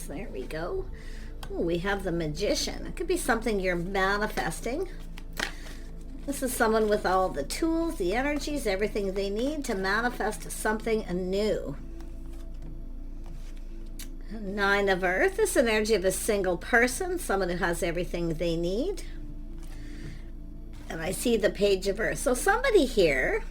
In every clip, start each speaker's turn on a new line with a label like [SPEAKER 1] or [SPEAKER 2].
[SPEAKER 1] cards. There we go. Ooh, we have the Magician. It could be something you're manifesting. This is someone with all the tools, the energies, everything they need to manifest something anew. Nine of Earth. This is energy of a single person, someone who has everything they need. And I see the Page of Earth. So somebody here,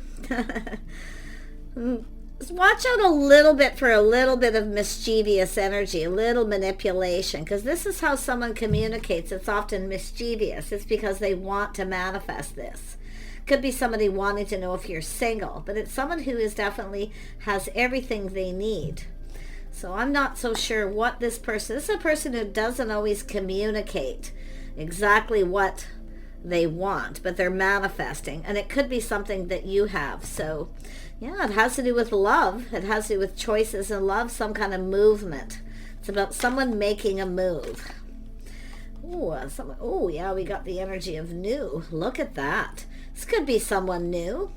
[SPEAKER 1] watch out a little bit for a little bit of mischievous energy, a little manipulation, because this is how someone communicates. It's often mischievous. It's because they want to manifest this. Could be somebody wanting to know if you're single, but it's someone who is definitely has everything they need. So I'm not so sure what this is a person who doesn't always communicate exactly what they want, but they're manifesting, and it could be something that you have. So yeah, it has to do with love. It has to do with choices in love, some kind of movement. It's about someone making a move. Oh yeah, we got the energy of new. Look at that. This could be someone new.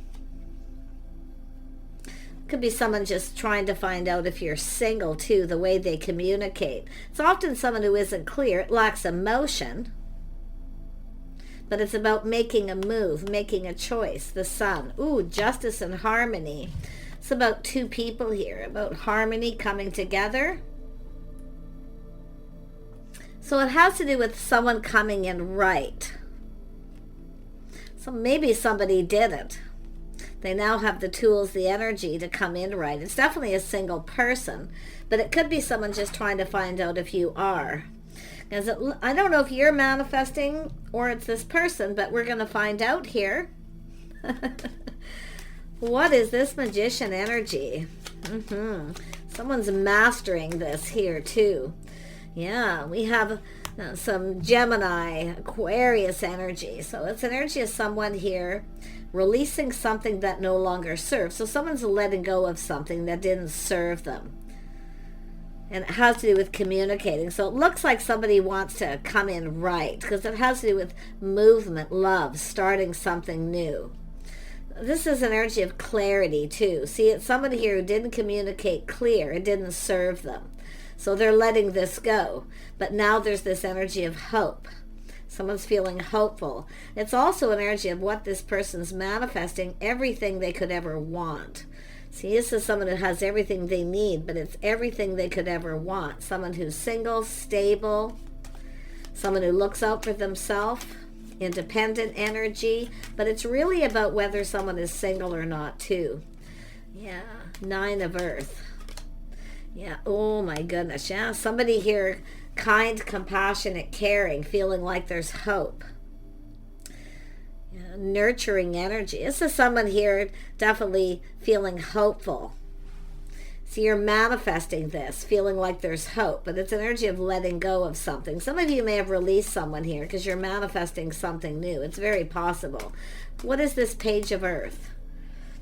[SPEAKER 1] Could be someone just trying to find out if you're single too, the way they communicate. It's often someone who isn't clear. It lacks emotion. But it's about making a move, making a choice. The Sun. Ooh, justice and harmony. It's about two people here, about harmony coming together. So it has to do with someone coming in right. So maybe somebody didn't. They now have the tools, the energy to come in right. It's definitely a single person, but it could be someone just trying to find out if you are. Because I don't know if you're manifesting or it's this person, but we're going to find out here. What is this Magician energy? Someone's mastering this here too. Yeah, we have some Gemini, Aquarius energy. So it's energy of someone here releasing something that no longer serves. So someone's letting go of something that didn't serve them. And it has to do with communicating. So it looks like somebody wants to come in right, because it has to do with movement, love, starting something new. This is an energy of clarity too. See, it's somebody here who didn't communicate clear. It didn't serve them. So they're letting this go. But now there's this energy of hope. Someone's feeling hopeful. It's also an energy of what this person's manifesting, everything they could ever want. See, this is someone who has everything they need, but it's everything they could ever want. Someone who's single, stable, someone who looks out for themselves, independent energy, but it's really about whether someone is single or not too. Yeah, Nine of Earth. Yeah, oh my goodness, yeah, somebody here, kind, compassionate, caring, feeling like there's hope. Yeah, nurturing energy. This is someone here definitely feeling hopeful. So you're manifesting this, feeling like there's hope, but it's an energy of letting go of something. Some of you may have released someone here because you're manifesting something new. It's very possible. What is this Page of Earth?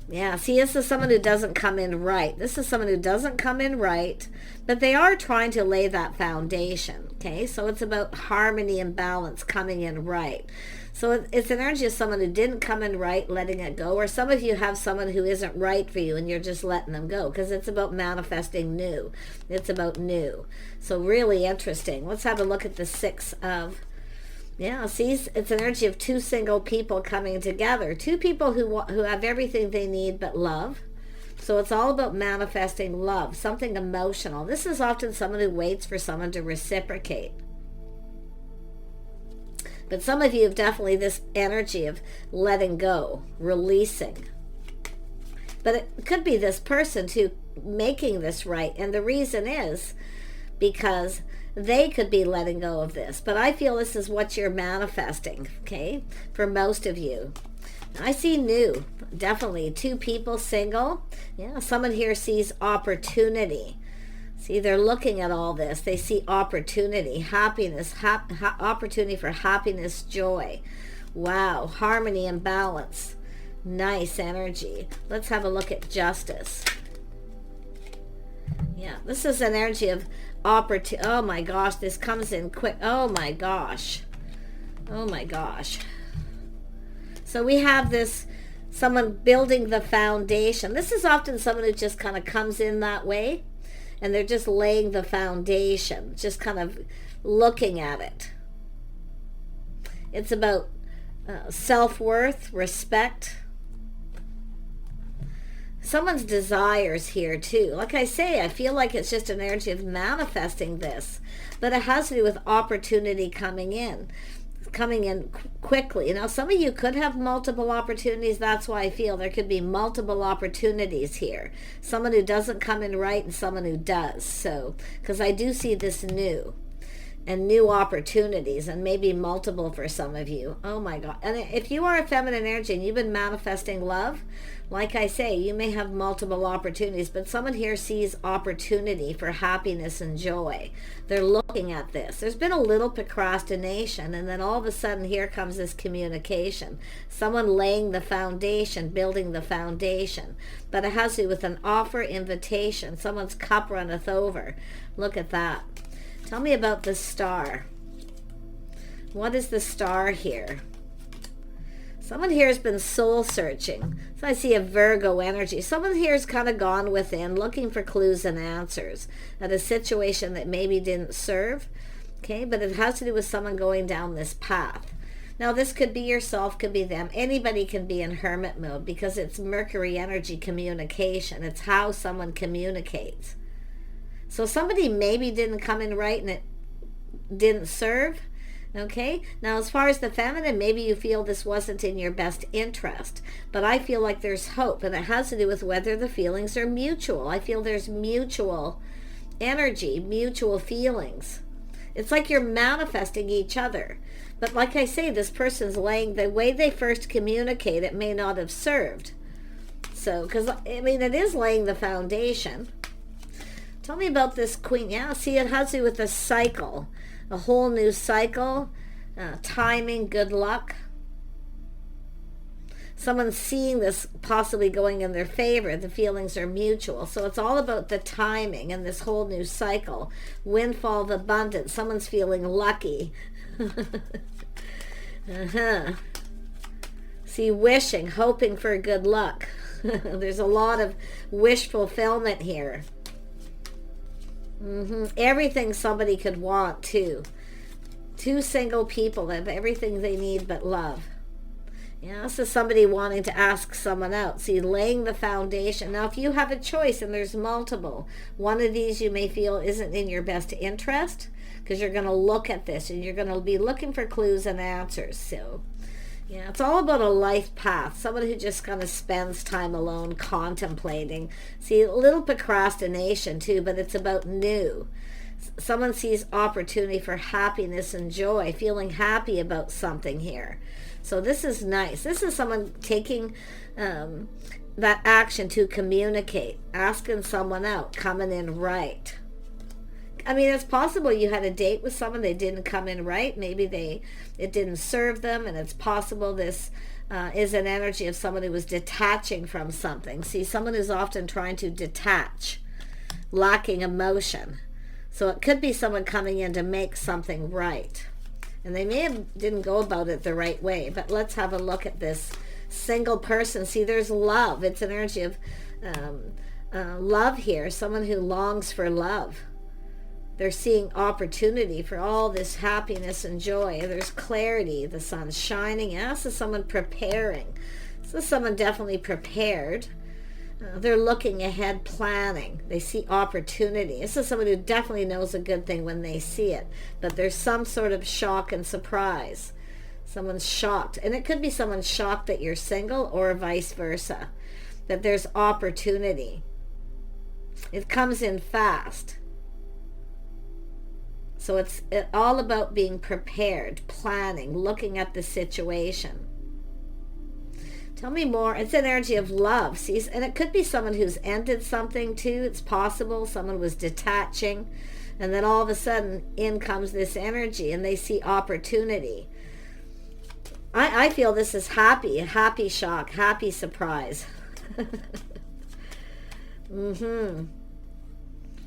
[SPEAKER 1] Yeah, see, this is someone who doesn't come in right. This is someone who doesn't come in right, but they are trying to lay that foundation, okay? So it's about harmony and balance coming in right. So it's an energy of someone who didn't come in right, letting it go, or some of you have someone who isn't right for you and you're just letting them go, because it's about manifesting new. It's about new. So really interesting. Let's have a look at the Six of... Yeah, see, it's an energy of two single people coming together. Two people who have everything they need but love. So it's all about manifesting love, something emotional. This is often someone who waits for someone to reciprocate. But some of you have definitely this energy of letting go, releasing. But it could be this person too, making this right. And the reason is because they could be letting go of this. But I feel this is what you're manifesting, okay, for most of you. I see new, definitely. Two people, single. Yeah, someone here sees opportunity. See, they're looking at all this. They see opportunity, happiness, opportunity for happiness, joy. Wow, harmony and balance. Nice energy. Let's have a look at justice. Yeah, this is an energy of opportunity. Oh my gosh, this comes in quick. Oh my gosh. Oh my gosh. So we have this, someone building the foundation. This is often someone who just kind of comes in that way. and they're just laying the foundation, just kind of looking at it. It's about self-worth, respect. Someone's desires here too. Like I say, I feel like it's just an energy of manifesting this, but it has to do with opportunity coming in quickly. Now, some of you could have multiple opportunities. That's why I feel there could be multiple opportunities here. Someone who doesn't come in right and someone who does. So, because I do see this new opportunities, and maybe multiple for some of you. Oh my God. And if you are a feminine energy and you've been manifesting love, like I say, you may have multiple opportunities, but someone here sees opportunity for happiness and joy. They're looking at this. There's been a little procrastination, and then all of a sudden here comes this communication. Someone laying the foundation, building the foundation. But it has to do with an offer, invitation. Someone's cup runneth over. Look at that. Tell me about the star. What is the star here? Someone here has been soul searching. So I see a Virgo energy. Someone here has kind of gone within, looking for clues and answers at a situation that maybe didn't serve. Okay, but it has to do with someone going down this path. Now, this could be yourself, could be them. Anybody can be in hermit mode because it's Mercury energy communication. It's how someone communicates. So somebody maybe didn't come in right and it didn't serve. Okay, now as far as the feminine, maybe you feel this wasn't in your best interest, but I feel like there's hope, and it has to do with whether the feelings are mutual. I feel there's mutual energy, mutual feelings. It's like you're manifesting each other. But like I say, this person's laying, the way they first communicate, it may not have served. So, because, I mean, it is laying the foundation. Tell me about this queen. Yeah, see, it has to do with a cycle, a whole new cycle, timing, good luck. Someone's seeing this possibly going in their favor. The feelings are mutual. So it's all about the timing and this whole new cycle. Windfall of abundance. Someone's feeling lucky. See, wishing, hoping for good luck. There's a lot of wish fulfillment here. Everything somebody could want too. Two single people have everything they need but love. Yeah, this is somebody wanting to ask someone out. See, laying the foundation. Now, if you have a choice and there's multiple, one of these you may feel isn't in your best interest because you're going to look at this and you're going to be looking for clues and answers. So, yeah, it's all about a life path. Someone who just kind of spends time alone contemplating. See, a little procrastination too, but it's about new. Someone sees opportunity for happiness and joy, feeling happy about something here. So this is nice. This is someone taking that action to communicate, asking someone out, coming in right. I mean, it's possible you had a date with someone, they didn't come in right. Maybe it didn't serve them, and it's possible this is an energy of someone who was detaching from something. See, someone who's often trying to detach, lacking emotion. So it could be someone coming in to make something right. And they may have didn't go about it the right way, but let's have a look at this single person. See, there's love. It's an energy of love here, someone who longs for love. They're seeing opportunity for all this happiness and joy. There's clarity. The sun's shining. Yeah, this is someone preparing. This is someone definitely prepared. They're looking ahead, planning. They see opportunity. This is someone who definitely knows a good thing when they see it. But there's some sort of shock and surprise. Someone's shocked. And it could be someone shocked that you're single or vice versa. That there's opportunity. It comes in fast. So it's all about being prepared, planning, looking at the situation. Tell me more. It's an energy of love. See, and it could be someone who's ended something too. It's possible someone was detaching, and then all of a sudden in comes this energy and they see opportunity. I feel this is happy, a happy shock, happy surprise.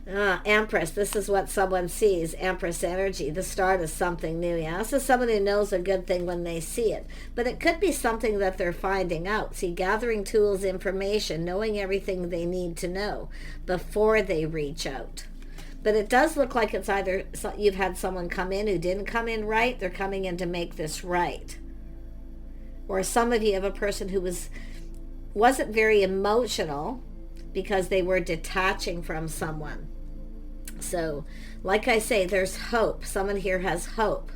[SPEAKER 1] Empress, this is what someone sees. Empress energy, the start of something new. Yeah, this is someone who knows a good thing when they see it. But it could be something that they're finding out. See, gathering tools, information, knowing everything they need to know before they reach out. But it does look like it's either you've had someone come in who didn't come in right. They're coming in to make this right. Or some of you have a person who wasn't very emotional because they were detaching from someone. So, like I say, there's hope. Someone here has hope.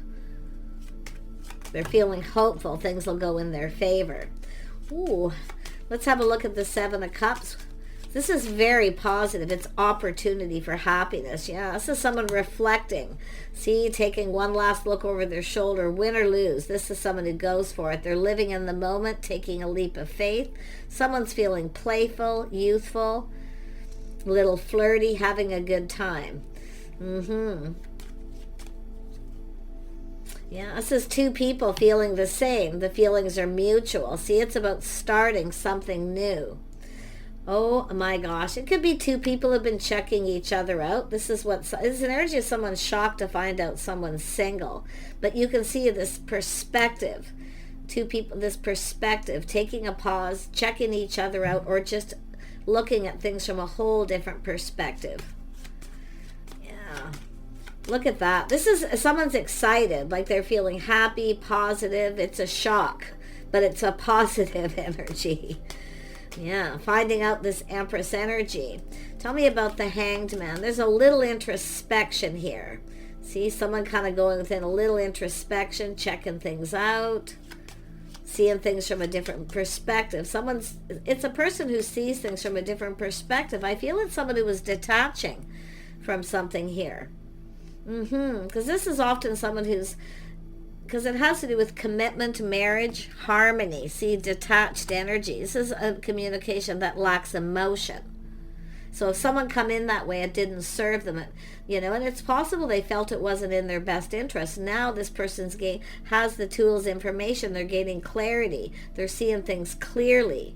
[SPEAKER 1] They're feeling hopeful. Things will go in their favor. Ooh, let's have a look at the Seven of Cups. This is very positive. It's opportunity for happiness. Yeah, this is someone reflecting. See, taking one last look over their shoulder, win or lose. This is someone who goes for it. They're living in the moment, taking a leap of faith. Someone's feeling playful, youthful, a little flirty, having a good time. Yeah, this is two people feeling the same. The feelings are mutual. See, it's about starting something new. Oh my gosh, it could be two people who have been checking each other out. This is an energy of someone shocked to find out someone's single. But you can see this perspective. Two people, this perspective, taking a pause, checking each other out, or just looking at things from a whole different perspective. Yeah. Look at that. This is someone's excited, like they're feeling happy, positive. It's a shock, but it's a positive energy. Yeah, finding out this Empress energy. Tell me about the Hanged Man. There's a little introspection here. See, someone kind of going within a little introspection, checking things out, seeing things from a different perspective. It's a person who sees things from a different perspective. I feel it's someone who was detaching from something here. Because this is often someone because it has to do with commitment, marriage, harmony. See, detached energy. This is a communication that lacks emotion. So if someone come in that way, it didn't serve them. And it's possible they felt it wasn't in their best interest. Now this person's has the tools, information. They're gaining clarity. They're seeing things clearly.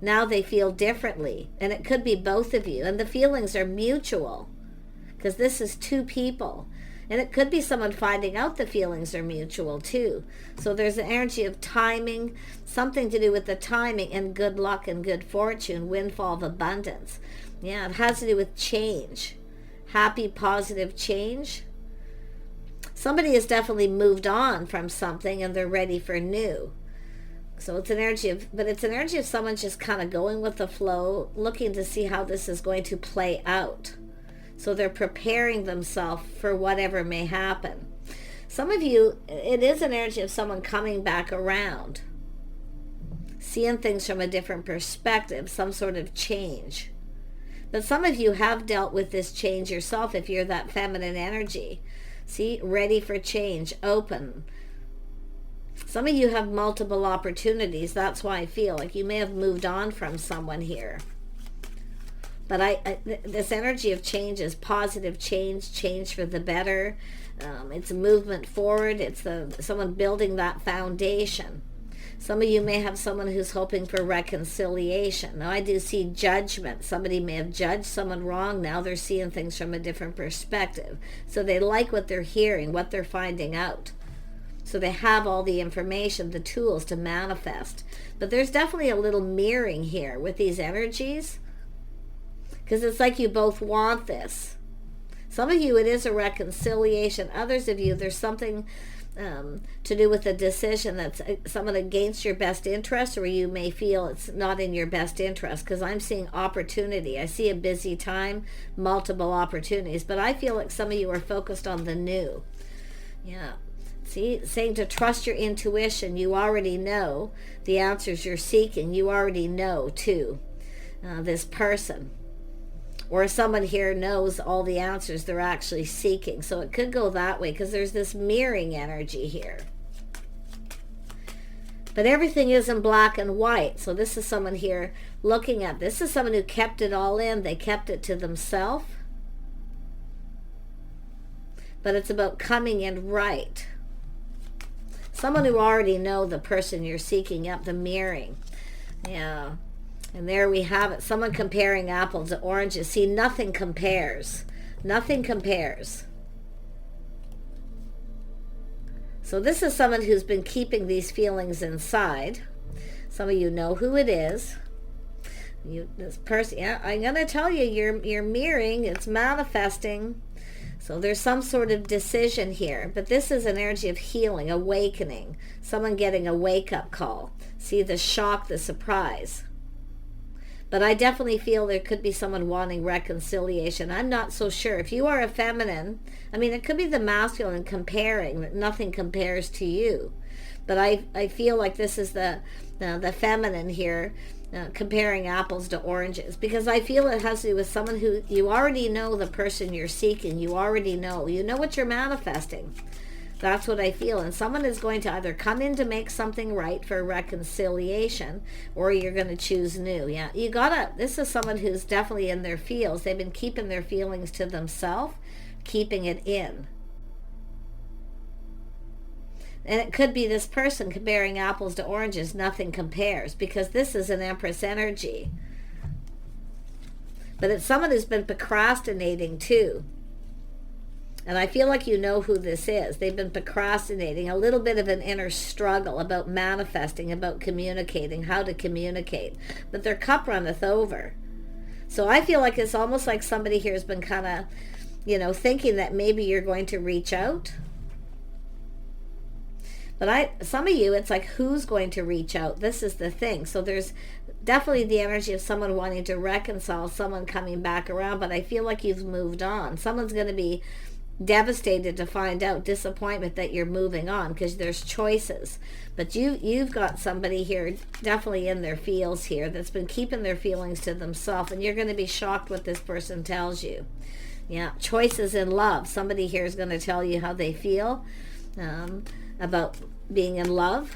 [SPEAKER 1] Now they feel differently. And it could be both of you. And the feelings are mutual. Because this is two people. And it could be someone finding out the feelings are mutual too. So there's an energy of timing, something to do with the timing and good luck and good fortune, windfall of abundance. Yeah, it has to do with change. Happy, positive change. Somebody has definitely moved on from something and they're ready for new. So it's an energy of someone just kind of going with the flow, looking to see how this is going to play out. So they're preparing themselves for whatever may happen. Some of you, it is an energy of someone coming back around, seeing things from a different perspective, some sort of change. But some of you have dealt with this change yourself if you're that feminine energy. See, ready for change, open. Some of you have multiple opportunities. That's why I feel like you may have moved on from someone here. But this energy of change is positive change for the better. It's a movement forward. It's someone building that foundation. Some of you may have someone who's hoping for reconciliation. Now I do see judgment. Somebody may have judged someone wrong. Now they're seeing things from a different perspective. So they like what they're hearing, what they're finding out. So they have all the information, the tools to manifest. But there's definitely a little mirroring here with these energies. Because it's like you both want this. Some of you, it is a reconciliation. Others of you, there's something to do with a decision that's someone against your best interest, or you may feel it's not in your best interest. Because I'm seeing opportunity. I see a busy time, multiple opportunities. But I feel like some of you are focused on the new. Yeah. See, saying to trust your intuition. You already know the answers you're seeking. You already know, too, this person. Or someone here knows all the answers they're actually seeking. So it could go that way because there's this mirroring energy here. But everything is in black and white. So this is someone here looking at this. This is someone who kept it all in. They kept it to themselves. But it's about coming in right. Someone who already know the person you're seeking up, the mirroring. Yeah. And there we have it. Someone comparing apples to oranges. See, nothing compares. Nothing compares. So this is someone who's been keeping these feelings inside. Some of you know who it is. This person, yeah, I'm going to tell you, you're mirroring, it's manifesting. So there's some sort of decision here. But this is an energy of healing, awakening. Someone getting a wake-up call. See, the shock, the surprise. But I definitely feel there could be someone wanting reconciliation. I'm not so sure. If you are a feminine, I mean, it could be the masculine comparing, that nothing compares to you. But I feel like this is the feminine here, comparing apples to oranges. Because I feel it has to do with someone who, you already know the person you're seeking. You already know. You know what you're manifesting. That's what I feel. And someone is going to either come in to make something right for reconciliation, or you're going to choose new. Yeah, this is someone who's definitely in their feels. They've been keeping their feelings to themselves, keeping it in. And it could be this person comparing apples to oranges. Nothing compares, because this is an Empress energy. But it's someone who's been procrastinating too. And I feel like you know who this is. They've been procrastinating, a little bit of an inner struggle about manifesting, about communicating, how to communicate. But their cup runneth over. So I feel like it's almost like somebody here has been kind of, thinking that maybe you're going to reach out. But some of you, it's like, who's going to reach out? This is the thing. So there's definitely the energy of someone wanting to reconcile, someone coming back around. But I feel like you've moved on. Someone's going to be devastated to find out, disappointment that you're moving on, because there's choices. But you've got somebody here definitely in their feels here that's been keeping their feelings to themselves, and you're going to be shocked what this person tells you. Yeah, choices in love. Somebody here is going to tell you how they feel about being in love.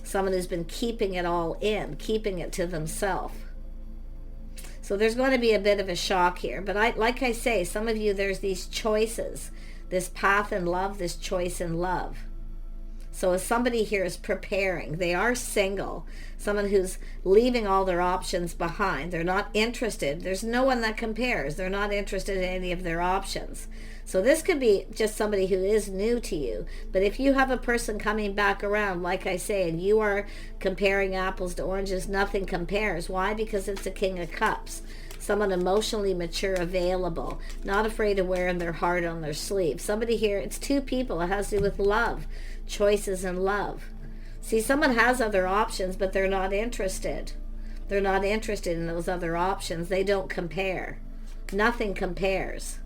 [SPEAKER 1] Someone who's been keeping it all in, keeping it to themselves. So there's going to be a bit of a shock here. But like I say, some of you, there's these choices, this path in love, this choice in love. So as somebody here is preparing, they are single, someone who's leaving all their options behind. They're not interested. There's no one that compares. They're not interested in any of their options. So this could be just somebody who is new to you. But if you have a person coming back around, like I say, and you are comparing apples to oranges, nothing compares. Why? Because it's a King of Cups. Someone emotionally mature, available, not afraid of wearing their heart on their sleeve. Somebody here, it's two people. It has to do with love, choices in love. See, someone has other options, but they're not interested. They're not interested in those other options. They don't compare. Nothing compares.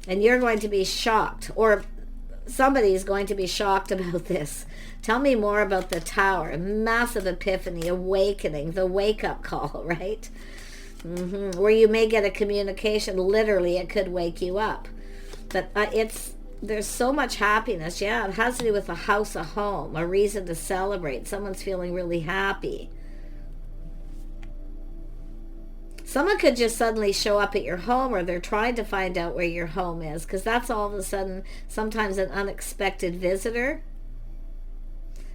[SPEAKER 1] And you're going to be shocked, or somebody is going to be shocked about this. Tell me more about the Tower. Massive epiphany, awakening, the wake-up call, right? Where you may get a communication. Literally, it could wake you up. But there's so much happiness. Yeah, it has to do with a house, a home, a reason to celebrate. Someone's feeling really happy. Someone could just suddenly show up at your home, or they're trying to find out where your home is, because that's all of a sudden sometimes an unexpected visitor.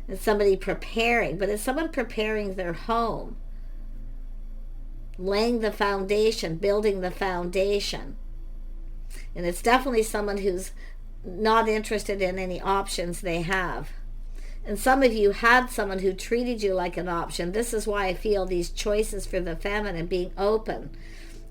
[SPEAKER 1] It's somebody preparing, but it's someone preparing their home, laying the foundation, building the foundation. And it's definitely someone who's not interested in any options they have. And some of you had someone who treated you like an option. This is why I feel these choices for the feminine, being open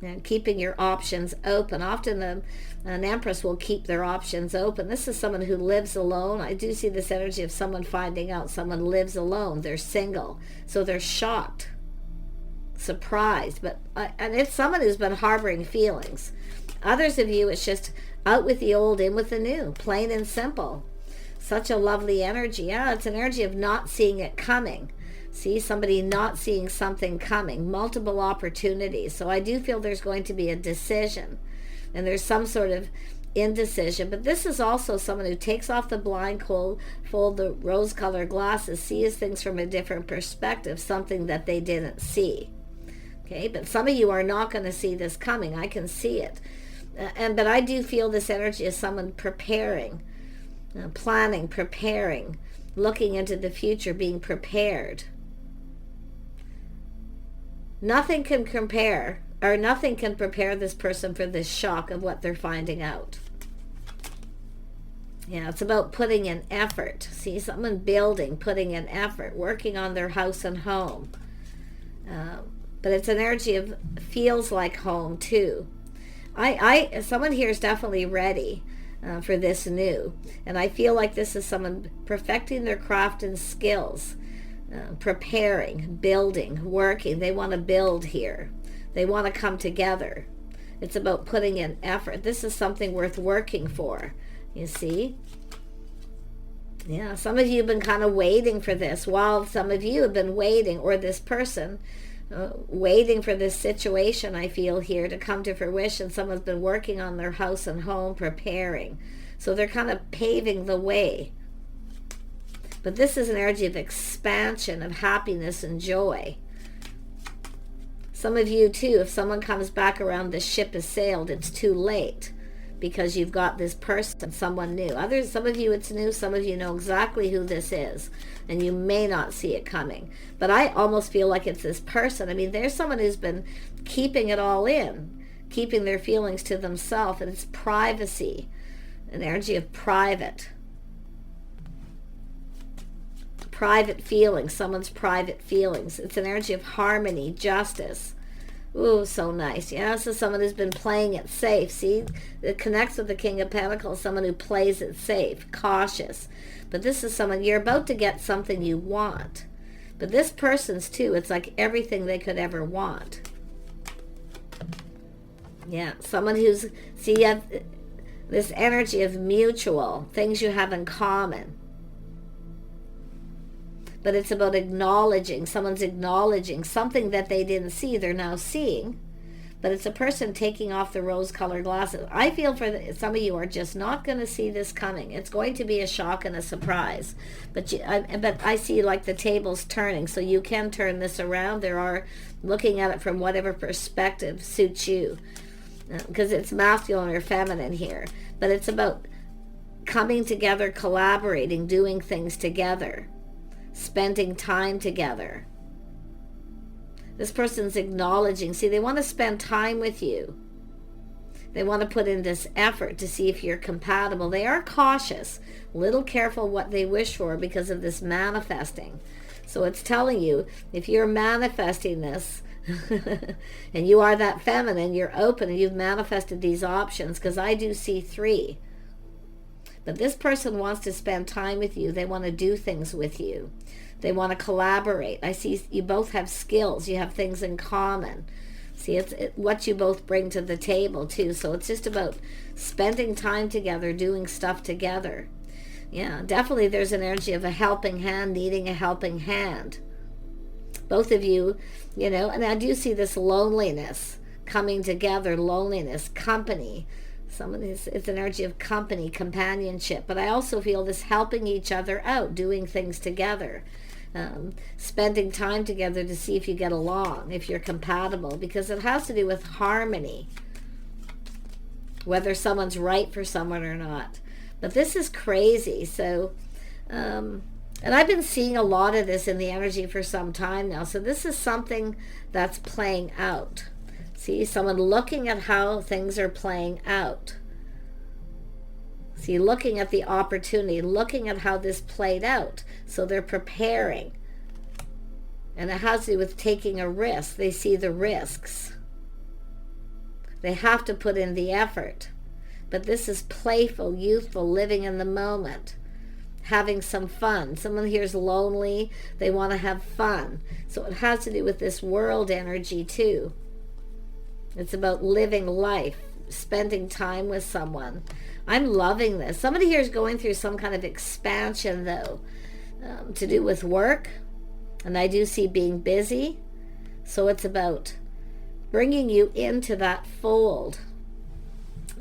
[SPEAKER 1] and keeping your options open. Often an empress will keep their options open. This is someone who lives alone. I do see this energy of someone finding out someone lives alone. They're single. So they're shocked, surprised. And it's someone who's been harboring feelings. Others of you, it's just out with the old, in with the new. Plain and simple. Such a lovely energy. Yeah, it's an energy of not seeing it coming. See, somebody not seeing something coming. Multiple opportunities. So I do feel there's going to be a decision. And there's some sort of indecision. But this is also someone who takes off the blindfold, the rose-colored glasses, sees things from a different perspective, something that they didn't see. Okay, but some of you are not going to see this coming. I can see it. But I do feel this energy is someone preparing. Planning, preparing, looking into the future, being prepared. Nothing can compare, or nothing can prepare this person for this shock of what they're finding out. Yeah, it's about putting in effort. See, someone building, putting in effort, working on their house and home. But it's an energy of feels like home too. Someone here is definitely ready for this new. And I feel like this is someone perfecting their craft and skills, preparing, building, working. They want to build here. They want to come together. It's about putting in effort. This is something worth working for. You see? Yeah, some of you have been kind of waiting for this, while some of you have been waiting, or this person, waiting for this situation, I feel here, to come to fruition. Someone's been working on their house and home, preparing. So they're kind of paving the way. But this is an energy of expansion, of happiness and joy. Some of you too, if someone comes back around, the ship has sailed, it's too late, because you've got this person, someone new. Others, some of you it's new, some of you know exactly who this is, and you may not see it coming. But I almost feel like it's this person. I mean, there's someone who's been keeping it all in, keeping their feelings to themselves, and it's privacy, an energy of private feelings, someone's private feelings. It's an energy of harmony, justice. Ooh, so nice. Yeah, this is someone who's been playing it safe. See, it connects with the King of Pentacles, someone who plays it safe, cautious. But this is someone, you're about to get something you want. But this person's too, it's like everything they could ever want. Yeah, someone who's, see, you have this energy of mutual, things you have in common. But it's about acknowledging, someone's acknowledging something that they didn't see, they're now seeing. But it's a person taking off the rose-colored glasses. I feel some of you are just not going to see this coming. It's going to be a shock and a surprise. But I see like the tables turning, so you can turn this around. There are, looking at it from whatever perspective suits you. Because it's masculine or feminine here. But it's about coming together, collaborating, doing things together. Spending time together. This person's acknowledging. See, they want to spend time with you. They want to put in this effort to see if you're compatible. They are cautious, a little careful what they wish for because of this manifesting. So it's telling you, if you're manifesting this, and you are that feminine, you're open and you've manifested these options, because I do see 3. But this person wants to spend time with you. They want to do things with you. They want to collaborate. I see you both have skills. You have things in common. See, it's what you both bring to the table too. So it's just about spending time together, doing stuff together. Yeah, definitely there's an energy of a helping hand, needing a helping hand. Both of you, you know, and I do see this loneliness coming together, loneliness, company. Some of this, it's an energy of company, companionship, but I also feel this helping each other out, doing things together, spending time together to see if you get along, if you're compatible, because it has to do with harmony, whether someone's right for someone or not. But this is crazy. So, and I've been seeing a lot of this in the energy for some time now. So this is something that's playing out. See, someone looking at how things are playing out. See, looking at the opportunity, looking at how this played out. So they're preparing. And it has to do with taking a risk. They see the risks. They have to put in the effort. But this is playful, youthful, living in the moment. Having some fun. Someone here is lonely. They want to have fun. So it has to do with this world energy too. It's about living life, spending time with someone. I'm loving this. Somebody here is going through some kind of expansion, though, to do with work. And I do see being busy. So it's about bringing you into that fold.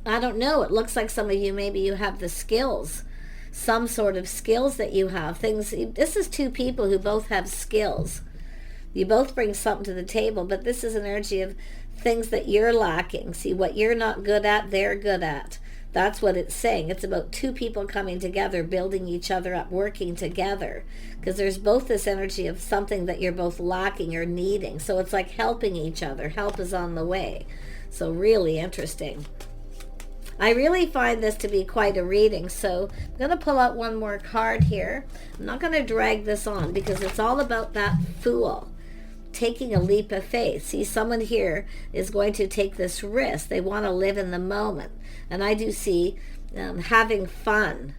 [SPEAKER 1] I don't know. It looks like some of you, maybe you have the skills, some sort of skills that you have. Things. This is 2 people who both have skills. You both bring something to the table, but this is an energy of things that you're lacking. See, what you're not good at, they're good at. That's what it's saying. It's about two people coming together, building each other up, working together. Because there's both this energy of something that you're both lacking or needing. So it's like helping each other. Help is on the way. So really interesting. I really find this to be quite a reading. So I'm going to pull out one more card here. I'm not going to drag this on because it's all about that Fool. Taking a leap of faith. See, someone here is going to take this risk. They want to live in the moment. And I do see having fun.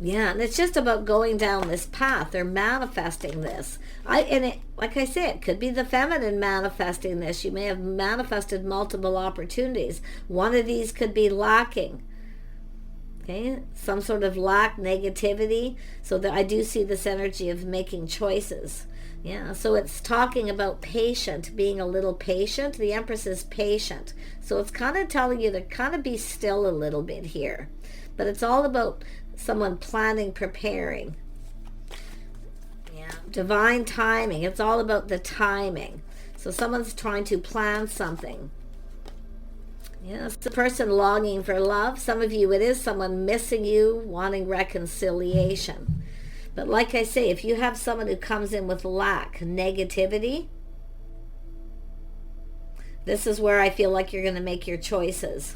[SPEAKER 1] Yeah, and it's just about going down this path. They're manifesting this. Like I say, it could be the feminine manifesting this. You may have manifested multiple opportunities. One of these could be lacking. Okay, some sort of lack, negativity. So that I do see this energy of making choices. Yeah, so it's talking about patient, being a little patient. The Empress is patient. So it's kind of telling you to kind of be still a little bit here. But it's all about someone planning, preparing. Yeah, divine timing. It's all about the timing. So someone's trying to plan something. Yes, the person longing for love. Some of you, it is someone missing you, wanting reconciliation. But like I say, if you have someone who comes in with lack, negativity, this is where I feel like you're going to make your choices.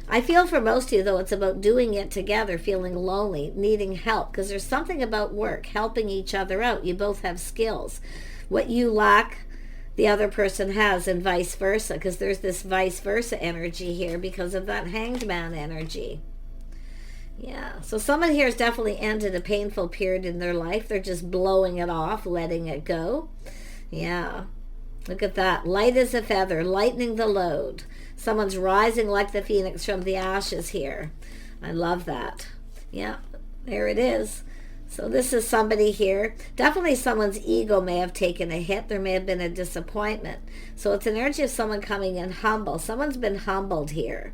[SPEAKER 1] I feel for most of you, though, it's about doing it together, feeling lonely, needing help, because there's something about work, helping each other out. You both have skills. What you lack, the other person has, and vice versa, because there's this vice versa energy here because of that Hanged Man energy. Yeah, so someone here has definitely ended a painful period in their life. They're just blowing it off, letting it go. Yeah, look at that. Light as a feather, lightening the load. Someone's rising like the phoenix from the ashes here. I love that. Yeah, there it is. So this is somebody here. Definitely someone's ego may have taken a hit. There may have been a disappointment. So it's an energy of someone coming in humble. Someone's been humbled here.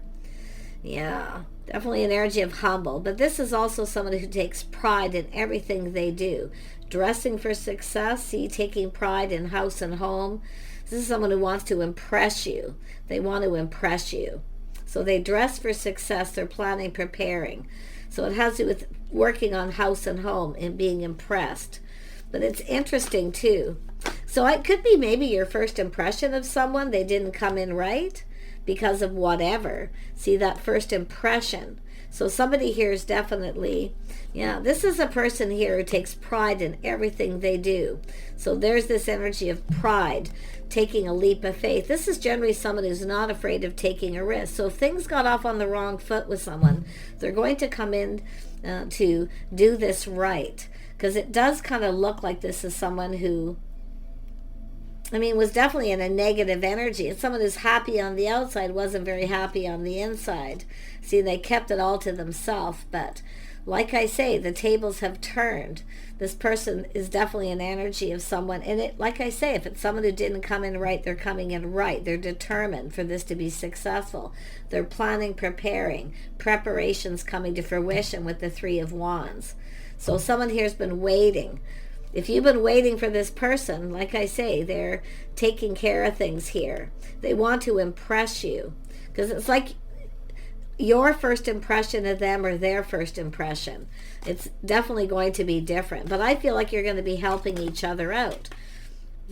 [SPEAKER 1] Yeah, definitely an energy of humble. But this is also someone who takes pride in everything they do. Dressing for success, see, taking pride in house and home. This is someone who wants to impress you. They want to impress you. So they dress for success. They're planning, preparing. So it has to do with working on house and home and being impressed. But it's interesting too. So it could be maybe your first impression of someone. They didn't come in right because of whatever. See, that first impression. So somebody here is definitely, yeah, this is a person here who takes pride in everything they do. So there's this energy of pride, taking a leap of faith. This is generally someone who's not afraid of taking a risk. So if things got off on the wrong foot with someone, they're going to come in to do this right. Because it does kind of look like this is someone who, I mean, was definitely in a negative energy. It's someone who's happy on the outside, wasn't very happy on the inside. See, they kept it all to themselves. But like I say, the tables have turned. This person is definitely an energy of someone. And it, like I say, if it's someone who didn't come in right, they're coming in right. They're determined for this to be successful. They're planning, preparing. Preparations coming to fruition with the Three of Wands. So someone here has been waiting. If you've been waiting for this person, like I say, they're taking care of things here. They want to impress you. Because it's like your first impression of them or their first impression. It's definitely going to be different. But I feel like you're going to be helping each other out.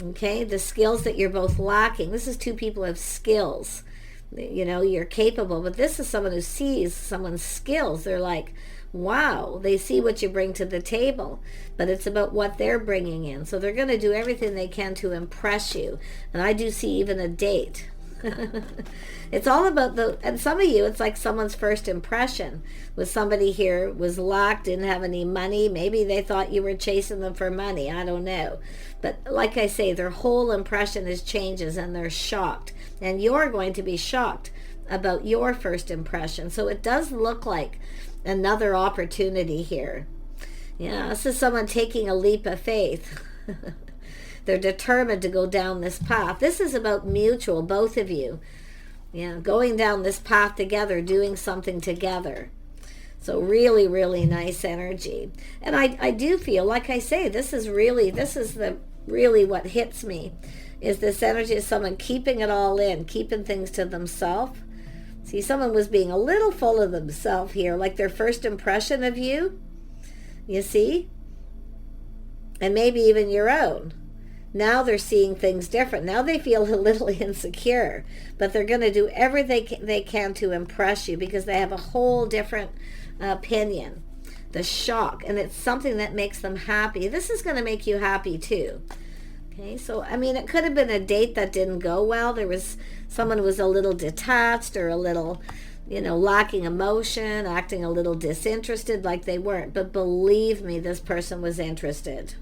[SPEAKER 1] Okay? The skills that you're both lacking. This is two people who have skills. You know, you're capable. But this is someone who sees someone's skills. They're like, wow, they see what you bring to the table, but it's about what they're bringing in. So they're going to do everything they can to impress you. And I do see even a date. It's all about and some of you, it's like someone's first impression with somebody here was locked, didn't have any money. Maybe they thought you were chasing them for money. I don't know. But like I say, their whole impression is changes and they're shocked. And you're going to be shocked about your first impression. So it does look like another opportunity here. Yeah, this is someone taking a leap of faith. They're determined to go down this path. This is about mutual, both of you. Yeah, going down this path together, doing something together. So really, really nice energy. And I do feel, like I say, this is really what hits me. is this energy of someone keeping it all in, keeping things to themselves. See, someone was being a little full of themselves here, like their first impression of you, you see? And maybe even your own. Now they're seeing things different. Now they feel a little insecure, but they're going to do everything they can to impress you because they have a whole different opinion. The shock, and it's something that makes them happy. This is going to make you happy too. Okay, so I mean, it could have been a date that didn't go well. There was someone who was a little detached or a little, lacking emotion, acting a little disinterested, like they weren't. But believe me, this person was interested.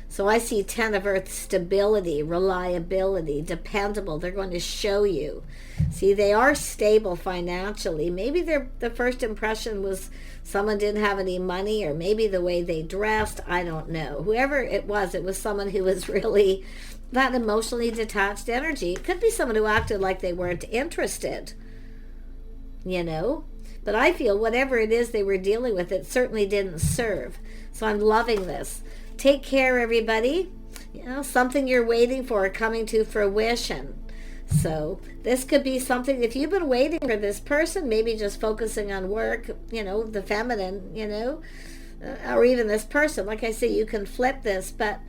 [SPEAKER 1] So I see 10 of Earth, stability, reliability, dependable. They're going to show you. See, they are stable financially. Maybe the first impression was someone didn't have any money, or maybe the way they dressed. I don't know. Whoever it was someone who was really that emotionally detached energy. It could be someone who acted like they weren't interested, But I feel whatever it is they were dealing with, it certainly didn't serve. So I'm loving this. Take care, everybody. Something you're waiting for coming to fruition. So this could be something, if you've been waiting for this person, maybe just focusing on work, the feminine, or even this person. Like I say, you can flip this, but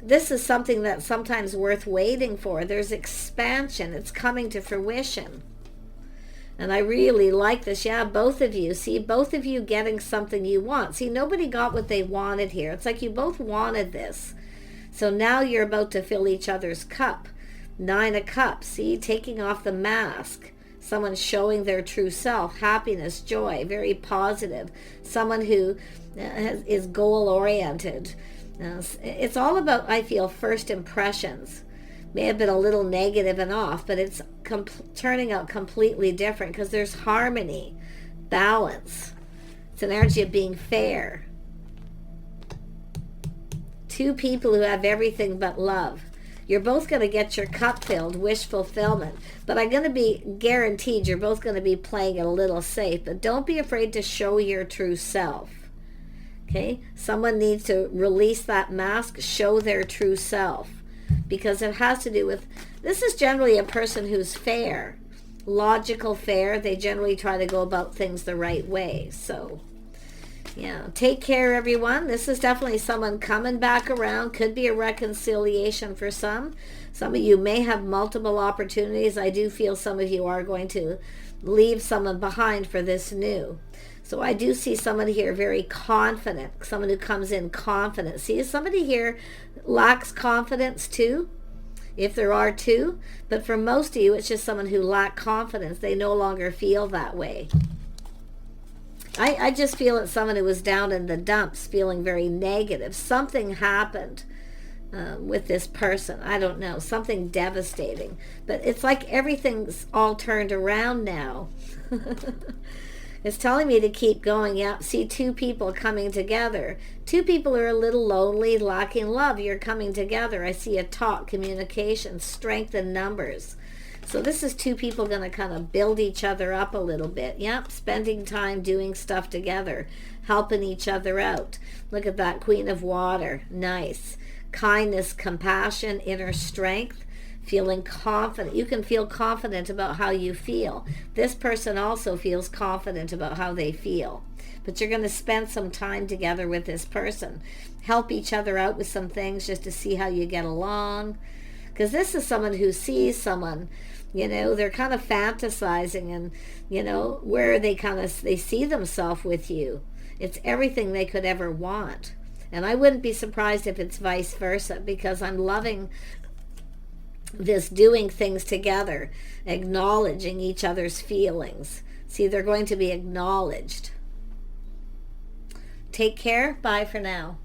[SPEAKER 1] this is something that's sometimes worth waiting for. There's expansion. It's coming to fruition. And I really like this. Yeah, both of you. See, both of you getting something you want. See, nobody got what they wanted here. It's like you both wanted this. So now you're about to fill each other's cup. 9 of Cups. See, taking off the mask. Someone showing their true self. Happiness, joy, very positive. Someone who is goal-oriented. It's all about, I feel, first impressions. May have been a little negative and off, but it's turning out completely different because there's harmony, balance. It's an energy of being fair. 2 people who have everything but love. You're both going to get your cup filled, wish fulfillment. But I'm going to be guaranteed you're both going to be playing it a little safe. But don't be afraid to show your true self. Okay? Someone needs to release that mask, show their true self. Because it has to do with, this is generally a person who's fair, logical, fair. They generally try to go about things the right way. So, yeah, take care, everyone. This is definitely someone coming back around. Could be a reconciliation for some. Some of you may have multiple opportunities. I do feel some of you are going to leave someone behind for this new. So I do see someone here very confident, someone who comes in confident. See, somebody here lacks confidence too, if there are 2. But for most of you, it's just someone who lacks confidence. They no longer feel that way. I just feel it's someone who was down in the dumps, feeling very negative. Something happened with this person. I don't know, something devastating. But it's like everything's all turned around now. It's telling me to keep going. Yeah, see 2 people coming together. 2 people are a little lonely, lacking love. You're coming together. I see a talk, communication, strength in numbers. So this is 2 people going to kind of build each other up a little bit. Yep, spending time doing stuff together, helping each other out. Look at that, Queen of Water. Nice. Kindness, compassion, inner strength. Feeling confident. You can feel confident about how you feel. This person also feels confident about how they feel. But you're going to spend some time together with this person. Help each other out with some things just to see how you get along. Because this is someone who sees someone, they're kind of fantasizing and, where they see themselves with you. It's everything they could ever want. And I wouldn't be surprised if it's vice versa, because I'm loving this doing things together, acknowledging each other's feelings. See, they're going to be acknowledged. Take care. Bye for now.